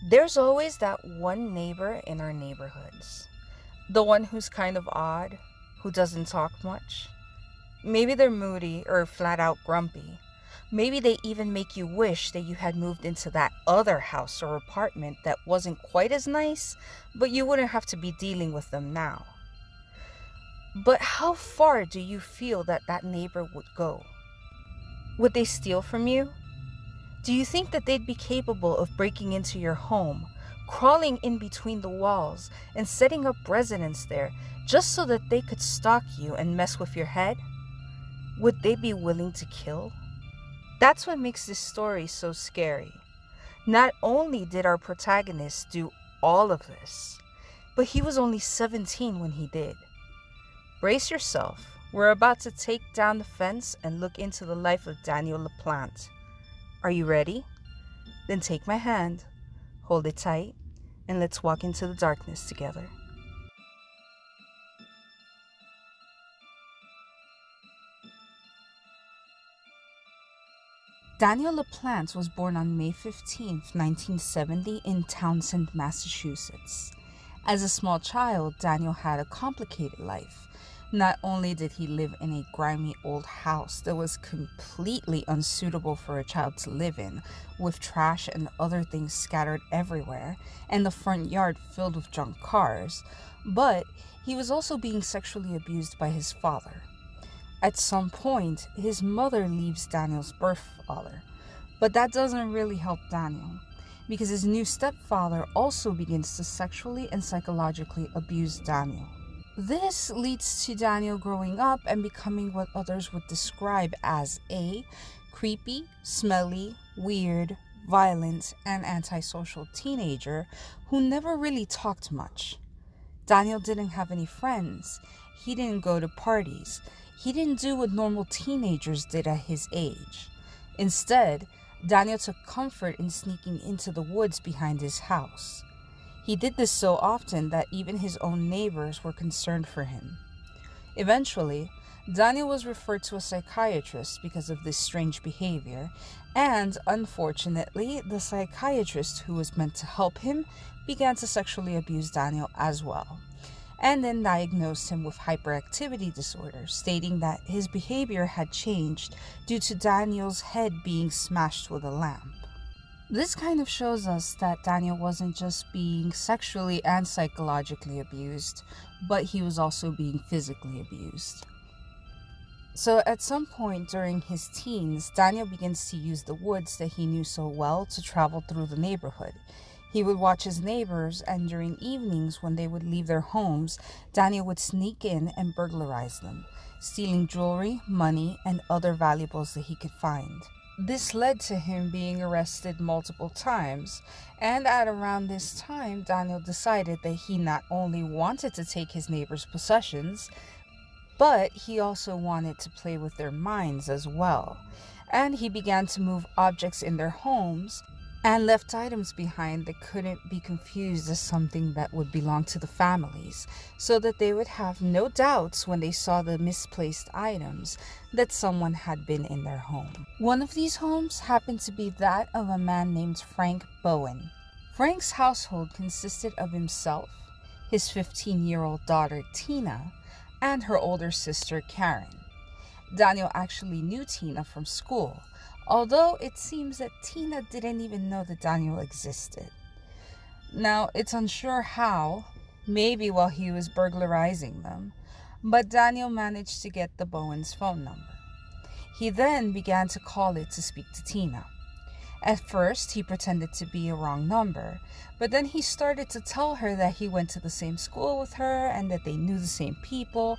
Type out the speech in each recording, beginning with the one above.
There's always that one neighbor in our neighborhoods. The one who's kind of odd, who doesn't talk much. Maybe they're moody or flat out grumpy. Maybe they even make you wish that you had moved into that other house or apartment that wasn't quite as nice, but you wouldn't have to be dealing with them now. But how far do you feel that that neighbor would go? Would they steal from you? Do you think that they'd be capable of breaking into your home, crawling in between the walls, and setting up residence there just so that they could stalk you and mess with your head? Would they be willing to kill? That's what makes this story so scary. Not only did our protagonist do all of this, but he was only 17 when he did. Brace yourself. We're about to take down the fence and look into the life of Daniel LaPlante. Are you ready? Then take my hand, hold it tight, and let's walk into the darkness together. Daniel LaPlante was born on May 15, 1970 in Townsend, Massachusetts. As a small child, Daniel had a complicated life. Not only did he live in a grimy old house that was completely unsuitable for a child to live in, with trash and other things scattered everywhere, and the front yard filled with junk cars, but he was also being sexually abused by his father. At some point, his mother leaves Daniel's birth father, but that doesn't really help Daniel, because his new stepfather also begins to sexually and psychologically abuse Daniel. This leads to Daniel growing up and becoming what others would describe as a creepy, smelly, weird, violent, and antisocial teenager who never really talked much. Daniel didn't have any friends. He didn't go to parties. He didn't do what normal teenagers did at his age. Instead, Daniel took comfort in sneaking into the woods behind his house. He did this so often that even his own neighbors were concerned for him. Eventually, Daniel was referred to a psychiatrist because of this strange behavior, and unfortunately, the psychiatrist who was meant to help him began to sexually abuse Daniel as well, and then diagnosed him with hyperactivity disorder, stating that his behavior had changed due to Daniel's head being smashed with a lamp. This kind of shows us that Daniel wasn't just being sexually and psychologically abused, but he was also being physically abused. So at some point during his teens, Daniel begins to use the woods that he knew so well to travel through the neighborhood. He would watch his neighbors, and during evenings when they would leave their homes, Daniel would sneak in and burglarize them, stealing jewelry, money, and other valuables that he could find. This led to him being arrested multiple times, and at around this time, Daniel decided that he not only wanted to take his neighbors' possessions, but he also wanted to play with their minds as well. And he began to move objects in their homes and left items behind that couldn't be confused as something that would belong to the families, so that they would have no doubts when they saw the misplaced items that someone had been in their home. One of these homes happened to be that of a man named Frank Bowen. Frank's household consisted of himself, his 15-year-old daughter Tina, and her older sister Karen. Daniel actually knew Tina from school, although it seems that Tina didn't even know that Daniel existed. Now, it's unsure how, maybe while he was burglarizing them, but Daniel managed to get the Bowen's phone number. He then began to call it to speak to Tina. At first, he pretended to be a wrong number, but then he started to tell her that he went to the same school with her and that they knew the same people.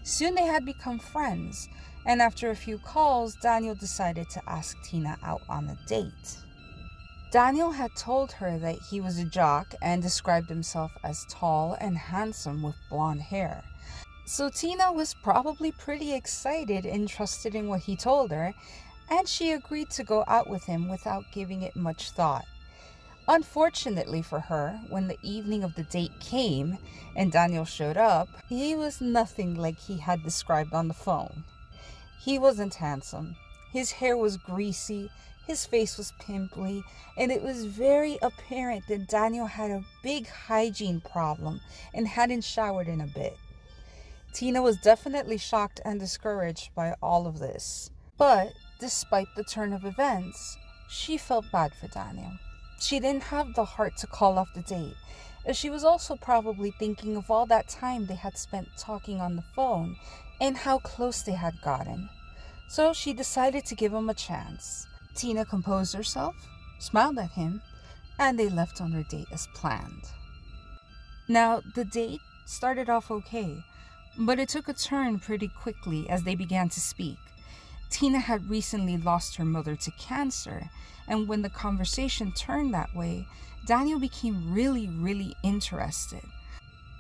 Soon they had become friends, and after a few calls, Daniel decided to ask Tina out on a date. Daniel had told her that he was a jock and described himself as tall and handsome with blonde hair. So Tina was probably pretty excited and trusted in what he told her, and she agreed to go out with him without giving it much thought. Unfortunately for her, when the evening of the date came and Daniel showed up, he was nothing like he had described on the phone. He wasn't handsome. His hair was greasy, His face was pimply, and it was very apparent that Daniel had a big hygiene problem and hadn't showered in a bit. Tina was definitely shocked and discouraged by all of this. But despite the turn of events, she felt bad for Daniel. She didn't have the heart to call off the date, as she was also probably thinking of all that time they had spent talking on the phone and how close they had gotten. So she decided to give him a chance. Tina composed herself, smiled at him, and they left on their date as planned. Now, the date started off okay, but it took a turn pretty quickly as they began to speak. Tina had recently lost her mother to cancer, and when the conversation turned that way, Daniel became really interested.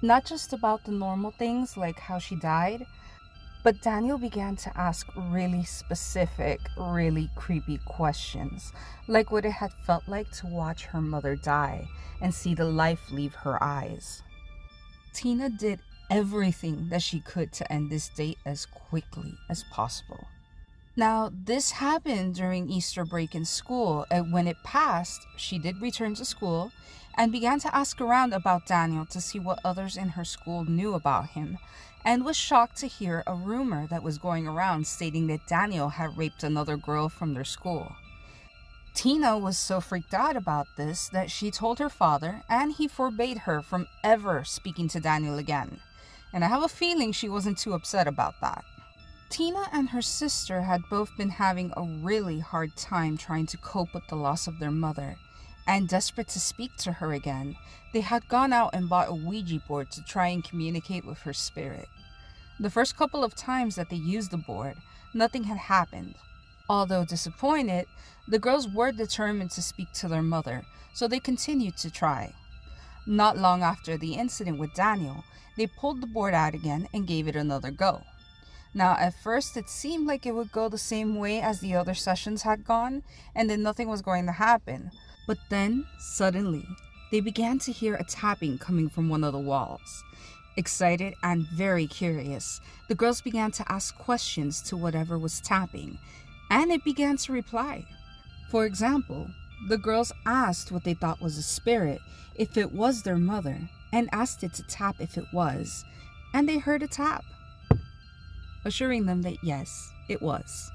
Not just about the normal things like how she died, but Daniel began to ask really specific, really creepy questions, like what it had felt like to watch her mother die and see the life leave her eyes. Tina did everything that she could to end this date as quickly as possible. Now, this happened during Easter break in school, and when it passed, she did return to school and began to ask around about Daniel to see what others in her school knew about him, and was shocked to hear a rumor that was going around stating that Daniel had raped another girl from their school. Tina was so freaked out about this that she told her father, and he forbade her from ever speaking to Daniel again. And I have a feeling she wasn't too upset about that. Tina and her sister had both been having a really hard time trying to cope with the loss of their mother, and desperate to speak to her again, they had gone out and bought a Ouija board to try and communicate with her spirit. The first couple of times that they used the board, nothing had happened. Although disappointed, the girls were determined to speak to their mother, so they continued to try. Not long after the incident with Daniel, they pulled the board out again and gave it another go. Now, at first, it seemed like it would go the same way as the other sessions had gone, and that nothing was going to happen. But then, suddenly, they began to hear a tapping coming from one of the walls. Excited and very curious, the girls began to ask questions to whatever was tapping, and it began to reply. For example, the girls asked what they thought was a spirit if it was their mother, and asked it to tap if it was, and they heard a tap, assuring them that yes, it was.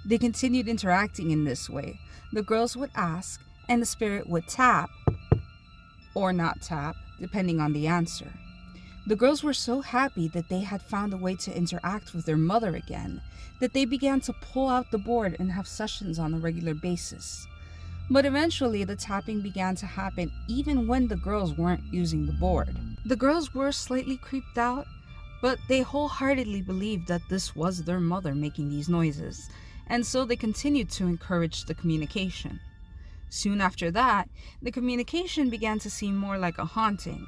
They continued interacting in this way. The girls would ask, and the spirit would tap, or not tap, depending on the answer. The girls were so happy that they had found a way to interact with their mother again, that they began to pull out the board and have sessions on a regular basis. But eventually, the tapping began to happen even when the girls weren't using the board. The girls were slightly creeped out, but they wholeheartedly believed that this was their mother making these noises, and so they continued to encourage the communication. Soon after that, the communication began to seem more like a haunting.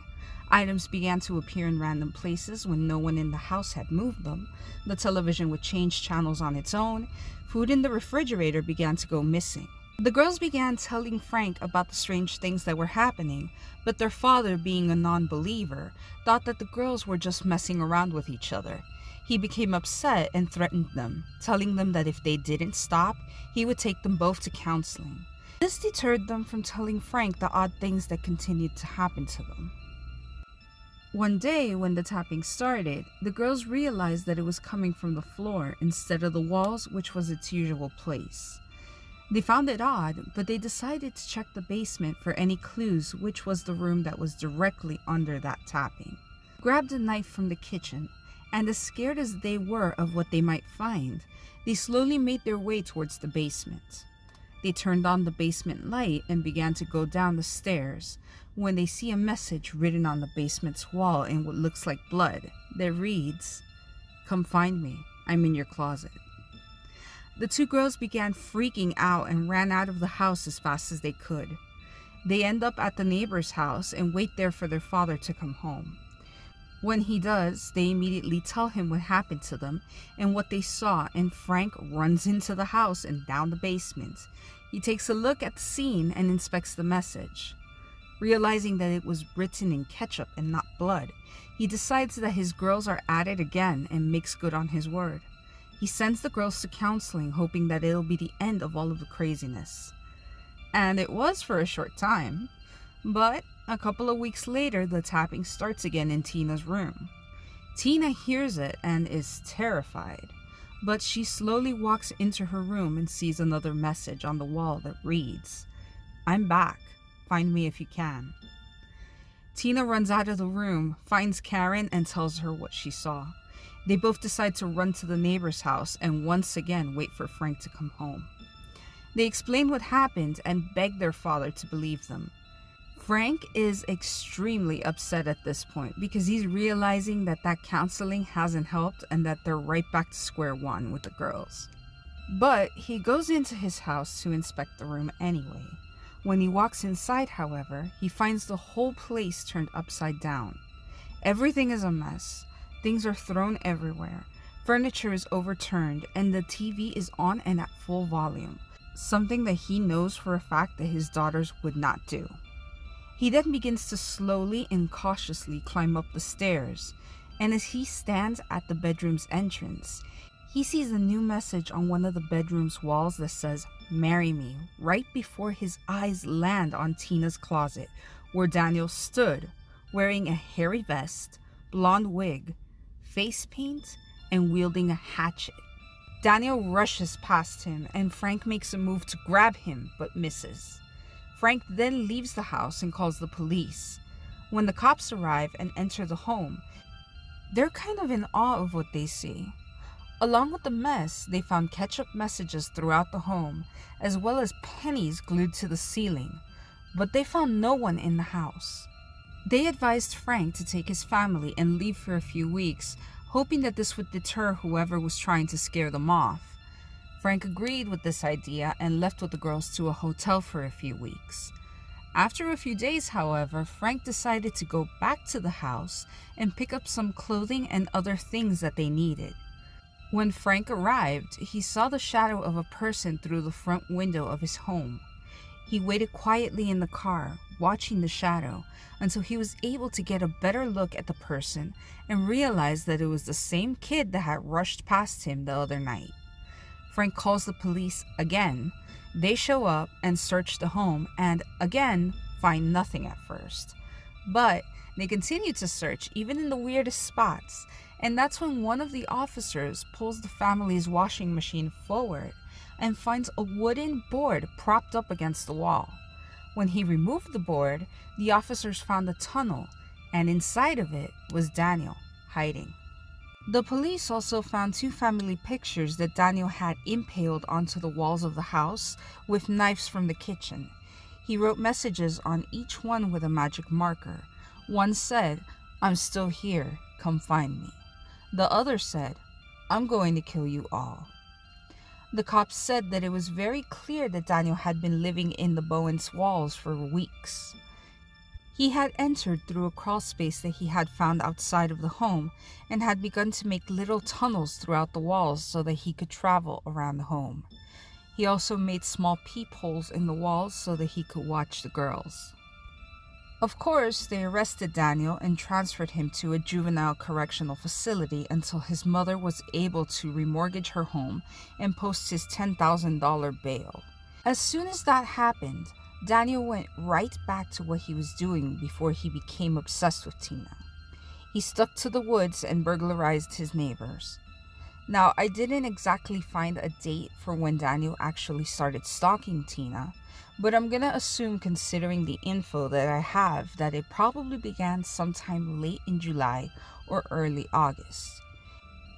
Items began to appear in random places when no one in the house had moved them. The television would change channels on its own. Food in the refrigerator began to go missing. The girls began telling Frank about the strange things that were happening, but their father, being a non-believer, thought that the girls were just messing around with each other. He became upset and threatened them, telling them that if they didn't stop, he would take them both to counseling. This deterred them from telling Frank the odd things that continued to happen to them. One day, when the tapping started, the girls realized that it was coming from the floor instead of the walls, which was its usual place. They found it odd, but they decided to check the basement for any clues, which was the room that was directly under that tapping. They grabbed a knife from the kitchen, and as scared as they were of what they might find, they slowly made their way towards the basement. They turned on the basement light and began to go down the stairs when they see a message written on the basement's wall in what looks like blood that reads, "Come find me, I'm in your closet." The two girls began freaking out and ran out of the house as fast as they could. They end up at the neighbor's house and wait there for their father to come home. When he does, they immediately tell him what happened to them and what they saw, and Frank runs into the house and down the basement. He takes a look at the scene and inspects the message. Realizing that it was written in ketchup and not blood, he decides that his girls are at it again and makes good on his word. He sends the girls to counseling, hoping that it'll be the end of all of the craziness. And it was for a short time. But a couple of weeks later, the tapping starts again in Tina's room. Tina hears it and is terrified. But she slowly walks into her room and sees another message on the wall that reads, "I'm back. Find me if you can." Tina runs out of the room, finds Karen, and tells her what she saw. They both decide to run to the neighbor's house and once again wait for Frank to come home. They explain what happened and beg their father to believe them. Frank is extremely upset at this point because he's realizing that counseling hasn't helped and that they're right back to square one with the girls. But he goes into his house to inspect the room anyway. When he walks inside, however, he finds the whole place turned upside down. Everything is a mess. Things are thrown everywhere. Furniture is overturned and the TV is on and at full volume, something that he knows for a fact that his daughters would not do. He then begins to slowly and cautiously climb up the stairs, and as he stands at the bedroom's entrance, he sees a new message on one of the bedroom's walls that says, "Marry me," right before his eyes land on Tina's closet, where Daniel stood, wearing a hairy vest, blonde wig, face paint, and wielding a hatchet. Daniel rushes past him, and Frank makes a move to grab him, but misses. Frank then leaves the house and calls the police. When the cops arrive and enter the home, they're kind of in awe of what they see. Along with the mess, they found ketchup messages throughout the home, as well as pennies glued to the ceiling, but they found no one in the house. They advised Frank to take his family and leave for a few weeks, hoping that this would deter whoever was trying to scare them off. Frank agreed with this idea and left with the girls to a hotel for a few weeks. After a few days, however, Frank decided to go back to the house and pick up some clothing and other things that they needed. When Frank arrived, he saw the shadow of a person through the front window of his home. He waited quietly in the car, watching the shadow, until he was able to get a better look at the person and realized that it was the same kid that had rushed past him the other night. Frank calls the police again. They show up and search the home and, again, find nothing at first. But they continue to search, even in the weirdest spots, and that's when one of the officers pulls the family's washing machine forward and finds a wooden board propped up against the wall. When he removed the board, the officers found a tunnel, and inside of it was Daniel, hiding. The police also found 2 family pictures that Daniel had impaled onto the walls of the house with knives from the kitchen. He wrote messages on each one with a magic marker. One said, "I'm still here, come find me." The other said, "I'm going to kill you all." The cops said that it was very clear that Daniel had been living in the Bowen's walls for weeks. He had entered through a crawl space that he had found outside of the home and had begun to make little tunnels throughout the walls so that he could travel around the home. He also made small peepholes in the walls so that he could watch the girls. Of course, they arrested Daniel and transferred him to a juvenile correctional facility until his mother was able to remortgage her home and post his $10,000 bail. As soon as that happened, Daniel went right back to what he was doing before he became obsessed with Tina. He stuck to the woods and burglarized his neighbors. Now, I didn't exactly find a date for when Daniel actually started stalking Tina, but I'm gonna assume, considering the info that I have, that it probably began sometime late in July or early August.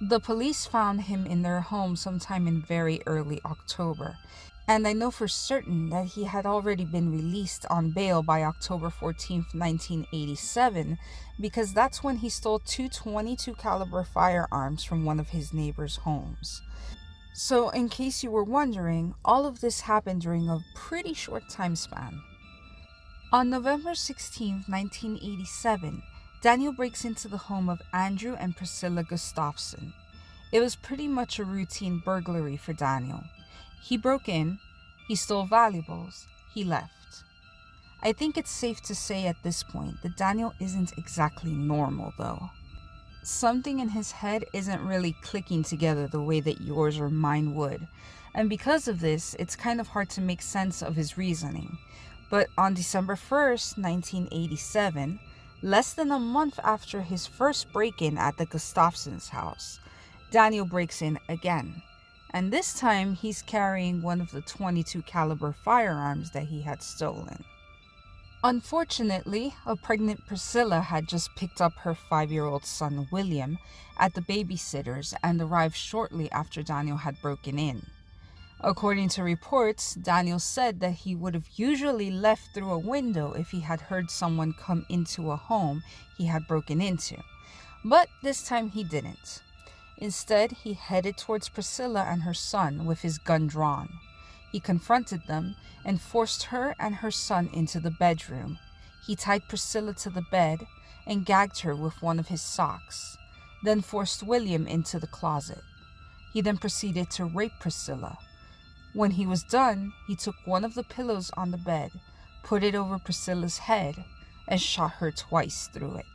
The police found him in their home sometime in very early October, and I know for certain that he had already been released on bail by October 14th, 1987, because that's when he stole 2 .22 caliber firearms from one of his neighbors' homes. So, in case you were wondering, all of this happened during a pretty short time span. On November 16th, 1987, Daniel breaks into the home of Andrew and Priscilla Gustafson. It was pretty much a routine burglary for Daniel. He broke in, he stole valuables, he left. I think it's safe to say at this point that Daniel isn't exactly normal, though. something in his head isn't really clicking together the way that yours or mine would. And because of this, it's kind of hard to make sense of his reasoning. But on December 1st, 1987, less than a month after his first break-in at the Gustafsons' house, Daniel breaks in again. And this time, he's carrying one of the .22 caliber firearms that he had stolen. Unfortunately, a pregnant Priscilla had just picked up her 5-year-old son William at the babysitter's and arrived shortly after Daniel had broken in. According to reports, Daniel said that he would have usually left through a window if he had heard someone come into a home he had broken into, but this time he didn't. Instead, he headed towards Priscilla and her son with his gun drawn. He confronted them and forced her and her son into the bedroom. He tied Priscilla to the bed and gagged her with one of his socks, then forced William into the closet. He then proceeded to rape Priscilla. When he was done, he took one of the pillows on the bed, put it over Priscilla's head, and shot her twice through it.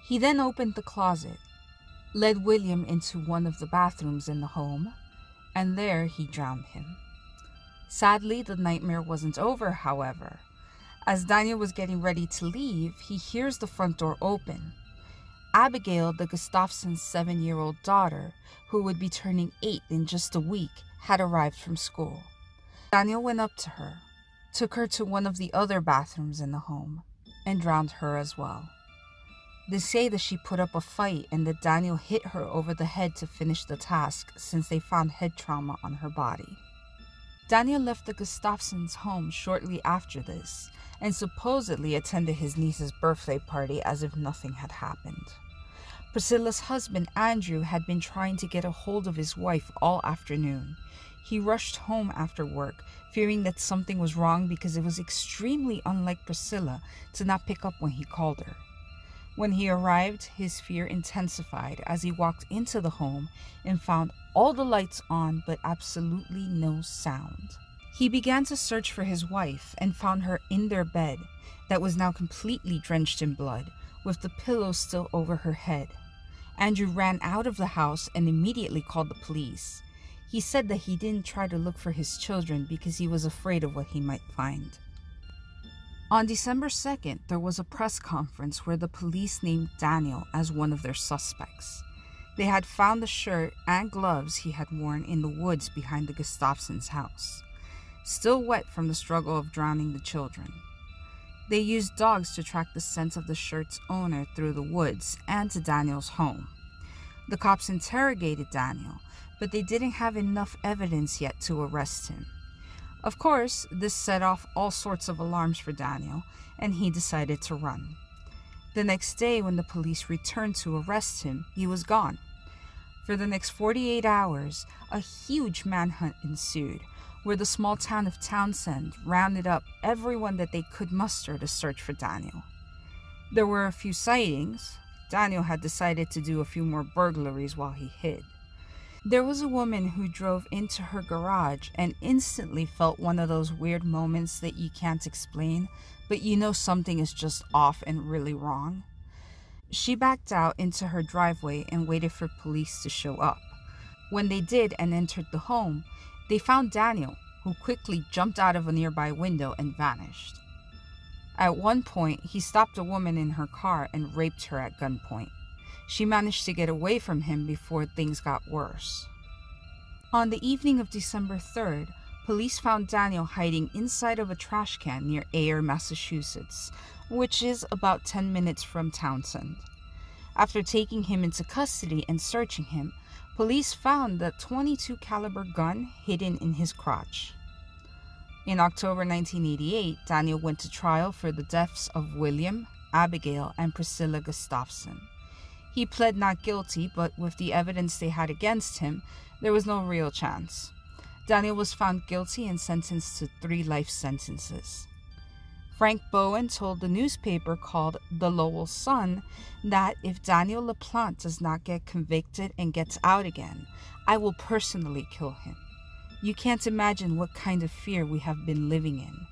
He then opened the closet, led William into one of the bathrooms in the home, and there he drowned him. Sadly, the nightmare wasn't over, however. As Daniel was getting ready to leave, he hears the front door open. Abigail, the Gustafsons' 7-year-old daughter, who would be turning 8 in just a week, had arrived from school. Daniel went up to her, took her to one of the other bathrooms in the home, and drowned her as well. They say that she put up a fight and that Daniel hit her over the head to finish the task since they found head trauma on her body. Daniel left the Gustafsons' home shortly after this and supposedly attended his niece's birthday party as if nothing had happened. Priscilla's husband, Andrew, had been trying to get a hold of his wife all afternoon. He rushed home after work, fearing that something was wrong because it was extremely unlike Priscilla to not pick up when he called her. When he arrived, his fear intensified as he walked into the home and found all the lights on but absolutely no sound. He began to search for his wife and found her in their bed that was now completely drenched in blood, with the pillow still over her head. Andrew ran out of the house and immediately called the police. He said that he didn't try to look for his children because he was afraid of what he might find. On December 2nd, there was a press conference where the police named Daniel as one of their suspects. They had found the shirt and gloves he had worn in the woods behind the Gustafsons' house, still wet from the struggle of drowning the children. They used dogs to track the scent of the shirt's owner through the woods and to Daniel's home. The cops interrogated Daniel, but they didn't have enough evidence yet to arrest him. Of course, this set off all sorts of alarms for Daniel, and he decided to run. The next day, when the police returned to arrest him, he was gone. For the next 48 hours, a huge manhunt ensued, where the small town of Townsend rounded up everyone that they could muster to search for Daniel. There were a few sightings. Daniel had decided to do a few more burglaries while he hid. There was a woman who drove into her garage and instantly felt one of those weird moments that you can't explain, but you know something is just off and really wrong. She backed out into her driveway and waited for police to show up. When they did and entered the home, they found Daniel, who quickly jumped out of a nearby window and vanished. At one point, he stopped a woman in her car and raped her at gunpoint. She managed to get away from him before things got worse. On the evening of December 3rd, police found Daniel hiding inside of a trash can near Ayer, Massachusetts, which is about 10 minutes from Townsend. After taking him into custody and searching him, police found the .22 caliber gun hidden in his crotch. In October 1988, Daniel went to trial for the deaths of William, Abigail, and Priscilla Gustafson. He pled not guilty, but with the evidence they had against him, there was no real chance. Daniel was found guilty and sentenced to 3 life sentences. Frank Bowen told the newspaper called The Lowell Sun that if Daniel LaPlante does not get convicted and gets out again, I will personally kill him. You can't imagine what kind of fear we have been living in.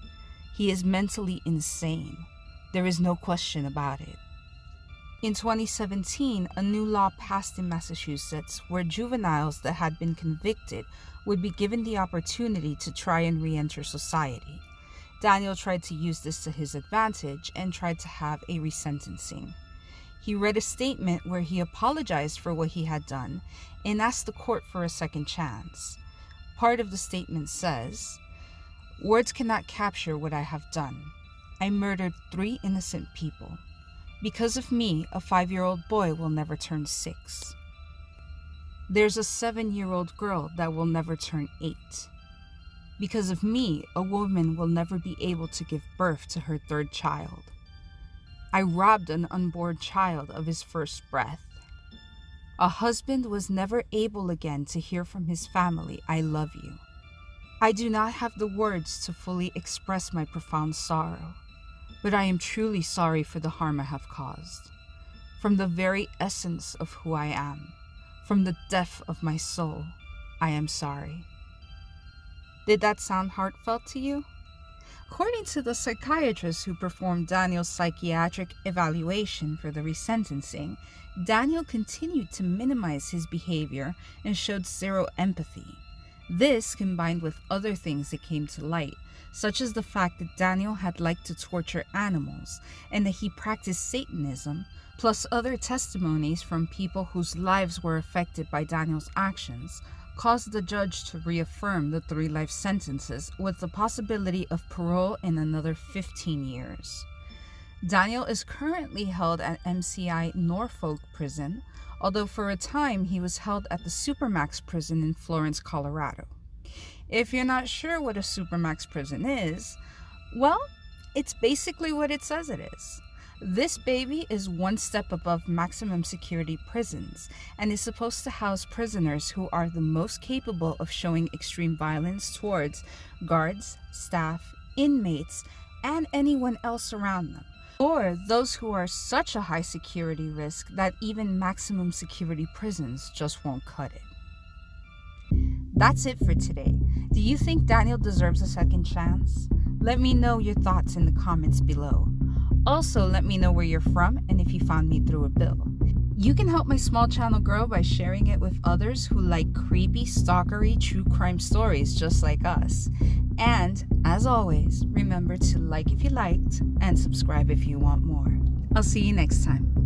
He is mentally insane. There is no question about it. In 2017, a new law passed in Massachusetts where juveniles that had been convicted would be given the opportunity to try and re-enter society. Daniel tried to use this to his advantage and tried to have a resentencing. He read a statement where he apologized for what he had done and asked the court for a second chance. Part of the statement says, "Words cannot capture what I have done. I murdered 3 innocent people. Because of me, a 5-year-old boy will never turn 6. There's a 7-year-old girl that will never turn 8. Because of me, a woman will never be able to give birth to her 3rd child. I robbed an unborn child of his first breath. A husband was never able again to hear from his family, 'I love you.' I do not have the words to fully express my profound sorrow, but I am truly sorry for the harm I have caused. From the very essence of who I am, from the depth of my soul, I am sorry." Did that sound heartfelt to you? According to the psychiatrist who performed Daniel's psychiatric evaluation for the resentencing, Daniel continued to minimize his behavior and showed 0 empathy. This, combined with other things that came to light, such as the fact that Daniel had liked to torture animals and that he practiced Satanism, plus other testimonies from people whose lives were affected by Daniel's actions, caused the judge to reaffirm the 3 life sentences with the possibility of parole in another 15 years. Daniel is currently held at MCI Norfolk Prison, although for a time he was held at the Supermax prison in Florence, Colorado. If you're not sure what a Supermax prison is, well, it's basically what it says it is. This baby is 1 step above maximum security prisons and is supposed to house prisoners who are the most capable of showing extreme violence towards guards, staff, inmates, and anyone else around them, or those who are such a high security risk that even maximum security prisons just won't cut it. That's it for today. Do you think Daniel deserves a second chance? Let me know your thoughts in the comments below. Also, let me know where you're from and if you found me through a bill. You can help my small channel grow by sharing it with others who like creepy, stalkery, true crime stories just like us. And, as always, remember to like if you liked and subscribe if you want more. I'll see you next time.